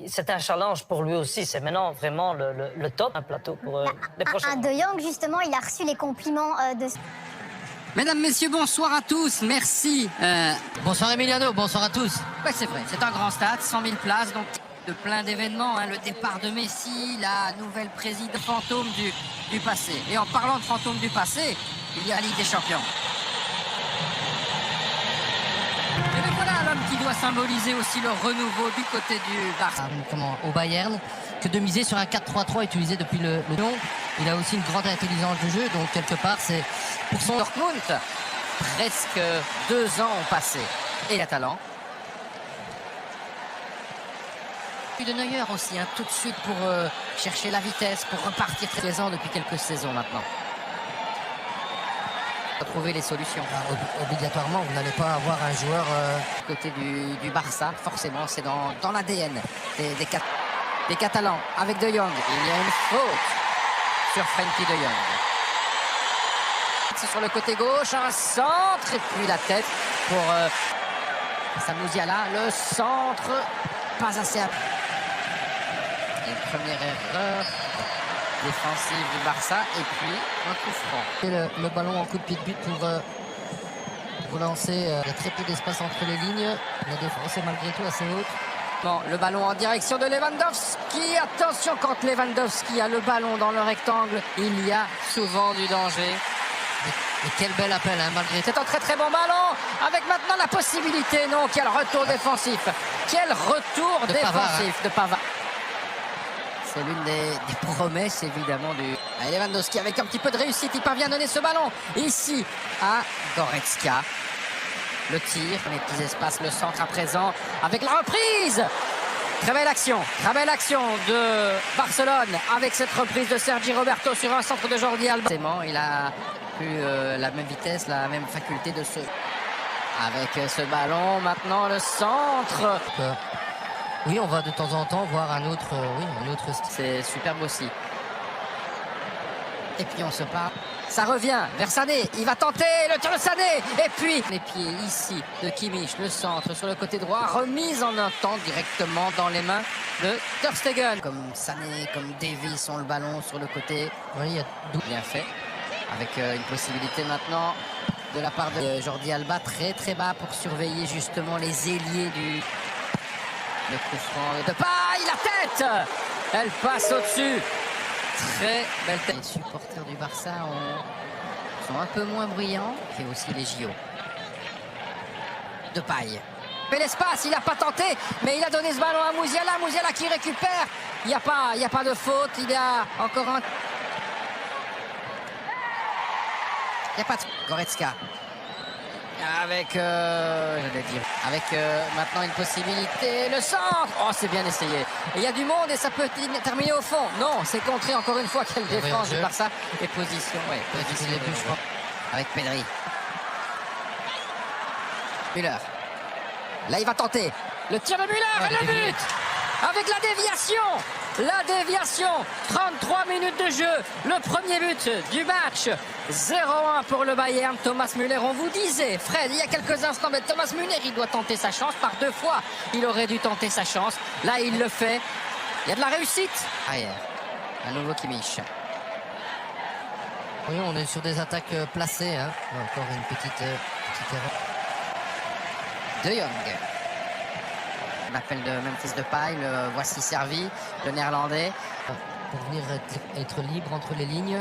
C'est un challenge pour lui aussi. C'est maintenant vraiment le top, un plateau pour les prochains. De Jong, justement, il a reçu les compliments de... Mesdames, messieurs, bonsoir à tous, merci. Bonsoir Emiliano, bonsoir à tous. Ouais, c'est vrai, c'est un grand stade, 100 000 places, donc de plein d'événements, hein, le départ de Messi, la nouvelle présidente fantôme du passé. Et en parlant de fantôme du passé, il y a la Ligue des Champions. Et bien voilà l'homme qui doit symboliser aussi le renouveau du côté du Barça. Au Bayern, que de miser sur un 4-3-3 utilisé depuis le nom. Il a aussi une grande intelligence de jeu, donc quelque part c'est pour son... Dortmund, presque 2 ans ont passé. Et la talent. De Neuer aussi, hein, tout de suite pour chercher la vitesse, pour repartir très présent depuis quelques saisons maintenant. Trouver les solutions. Obligatoirement, vous n'allez pas avoir un joueur... Côté du Barça, forcément, c'est dans l'ADN des Catalans. Avec De Jong, il y a une faute sur Frenkie De Jong. C'est sur le côté gauche, un centre, et puis la tête pour Samouziala. Le centre, pas assez... Une première erreur défensive du Barça et puis un coup franc. Le ballon en coup de pied de but pour lancer. Il y a très peu d'espace entre les lignes. La défense est malgré tout assez haute. Bon, le ballon en direction de Lewandowski. Attention, quand Lewandowski a le ballon dans le rectangle, il y a souvent du danger. Et quel bel appel, hein, malgré tout. C'est un très très bon ballon, avec maintenant la possibilité, non, quel retour défensif. Quel retour de défensif Pavard, hein. De Pavard. C'est l'une des promesses évidemment du Lewandowski avec un petit peu de réussite. Il parvient à donner ce ballon ici à Goretzka. Le tir, les petits espaces, le centre à présent avec la reprise. Très belle action de Barcelone avec cette reprise de Sergi Roberto sur un centre de Jordi Alba. Il a eu la même vitesse, la même faculté de se... Avec ce ballon, maintenant le centre. Oui, on va de temps en temps voir un autre style. C'est superbe aussi. Et puis on se parle. Ça revient vers Sané. Il va tenter le tir de Sané. Et puis les pieds ici de Kimmich. Le centre sur le côté droit. Remise en un temps directement dans les mains de Ter Stegen. Comme Sané, comme Davies ont le ballon sur le côté. Oui, il y a bien fait. Avec une possibilité maintenant de la part de Jordi Alba. Très très bas pour surveiller justement les ailiers du... Le coup franc de paille, la tête. Elle passe au-dessus. Très belle tête. Les supporters du Barça sont un peu moins bruyants. Et aussi les JO. De paille. Mais l'espace, il n'a pas tenté. Mais il a donné ce ballon à Musiala. Musiala qui récupère. Il n'y a pas de faute. Il y a encore un... Il n'y a pas de... Goretzka. Avec, maintenant une possibilité, le centre. Oh, c'est bien essayé. Il y a du monde et ça peut terminer au fond. Non, c'est contré encore une fois. Quelle défense du Barça et position. Ouais, position de but, je crois. Avec Pedri. Müller. Là, il va tenter. Le tir de Müller et le but. Avec la déviation. La déviation. 33 minutes de jeu. Le premier but du match. 0-1 pour le Bayern. Thomas Müller, on vous disait, Fred, il y a quelques instants, mais Thomas Müller, il doit tenter sa chance. Par 2 fois, il aurait dû tenter sa chance. Là, il le fait. Il y a de la réussite. Arrière. Un nouveau Kimmich. Oui, on est sur des attaques placées. Hein. Encore une petite erreur. De Jong. L'appel de Memphis Depay, le voici servi, le néerlandais. Pour venir être libre entre les lignes.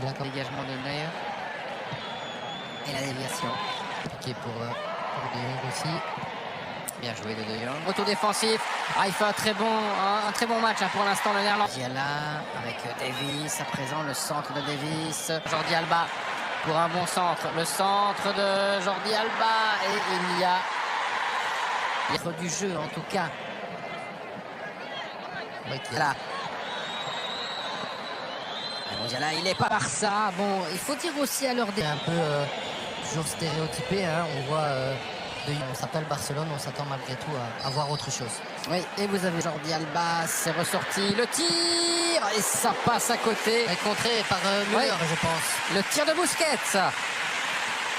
Le dégagement de Neuer. Et la déviation. Piqué pour De Jong aussi. Bien joué de De Jong. Retour défensif. Il fait un très bon match pour l'instant le néerlandais. Musiala avec Davies. À présent le centre de Davies. Jordi Alba pour un bon centre. Le centre de Jordi Alba. Et il y a du jeu en tout cas. Là. Musiala, il n'est pas Barça. Bon, il faut dire aussi à l'heure des... Un peu toujours stéréotypé. Hein. On voit... on s'appelle Barcelone, on s'attend malgré tout à voir autre chose. Oui, et vous avez Jordi Alba, c'est ressorti. Le tir, et ça passe à côté. Et contré par Müller, je pense. Le tir de Busquets.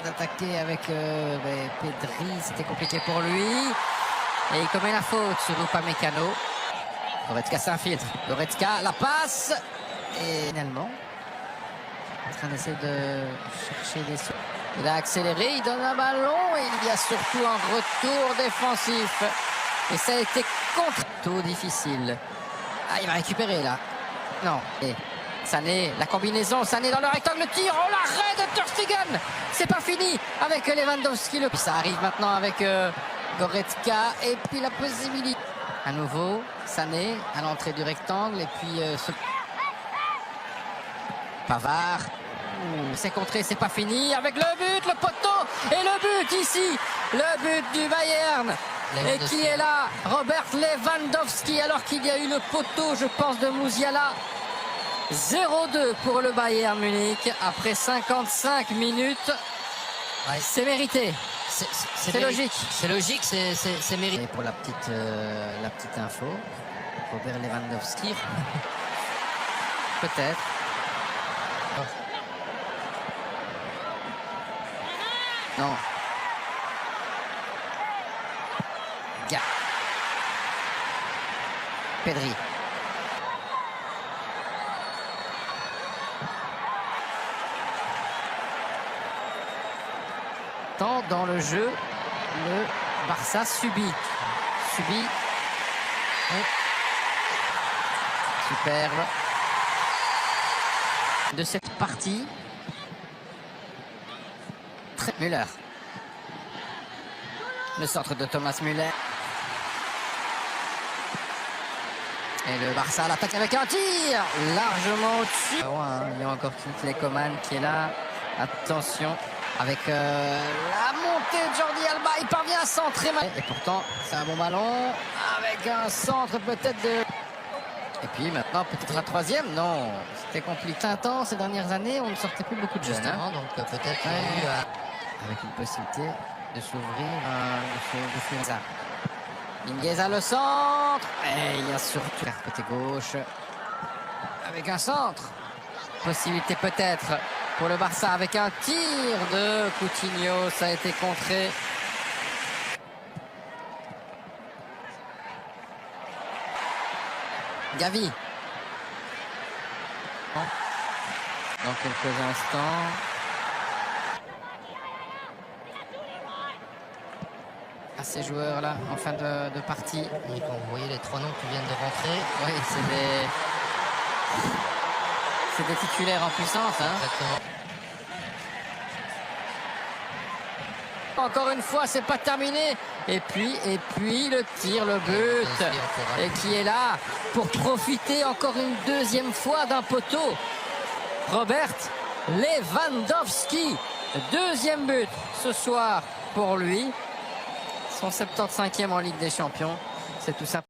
D'attaquer avec Pedri, c'était compliqué pour lui. Et il commet la faute sur Upamecano. Goretzka s'infiltre. Goretzka, la passe. Et finalement, en train d'essayer de chercher des sous. Il a accéléré, il donne un ballon et il y a surtout un retour défensif. Et ça a été contre. Tout difficile. Ah, il va récupérer là. Non. Et Sané, la combinaison, Sané dans le rectangle, le tir, oh l'arrêt de Ter Stegen. C'est pas fini avec Lewandowski. Ça arrive maintenant avec Goretzka et puis la possibilité. À nouveau, Sané à l'entrée du rectangle et puis Pavard. C'est contré, c'est pas fini avec le but, le poteau et le but ici, le but du Bayern. Et qui est là, Robert Lewandowski, alors qu'il y a eu le poteau, je pense, de Musiala. 0-2 pour le Bayern Munich après 55 minutes. Ouais. C'est mérité. C'est logique. C'est logique, c'est mérité. Et pour la petite info, Robert Lewandowski, peut-être. Non. Gars. Pedri. Tant dans le jeu, le Barça subit. Oui. Superbe. De cette partie. Müller. Le centre de Thomas Müller. Et le Barça à l'attaque avec un tir largement au-dessus. Il y a encore Kingsley Coman qui est là. Attention avec la montée de Jordi Alba. Il parvient à centrer. Et pourtant, c'est un bon ballon avec un centre peut-être de... Et puis maintenant, peut-être un troisième. Non, c'était compliqué. Un temps, ces dernières années, on ne sortait plus beaucoup de jeunes. Justement, donc peut-être qu'il y a eu avec une possibilité de s'ouvrir de ça. Mingueza le centre. Et il y a surtout côté gauche. Avec un centre. Possibilité peut-être pour le Barça avec un tir de Coutinho. Ça a été contré. Gavi. Dans quelques instants. À ces joueurs là en fin de partie. Et quand vous voyez les trois noms qui viennent de rentrer. Oui, c'est des titulaires en puissance. Hein. Exactement. Encore une fois, c'est pas terminé. Et puis le tir, le but. Et qui est là pour profiter encore une deuxième fois d'un poteau. Robert Lewandowski. Deuxième but ce soir pour lui. Son 75e en Ligue des Champions. C'est tout simple.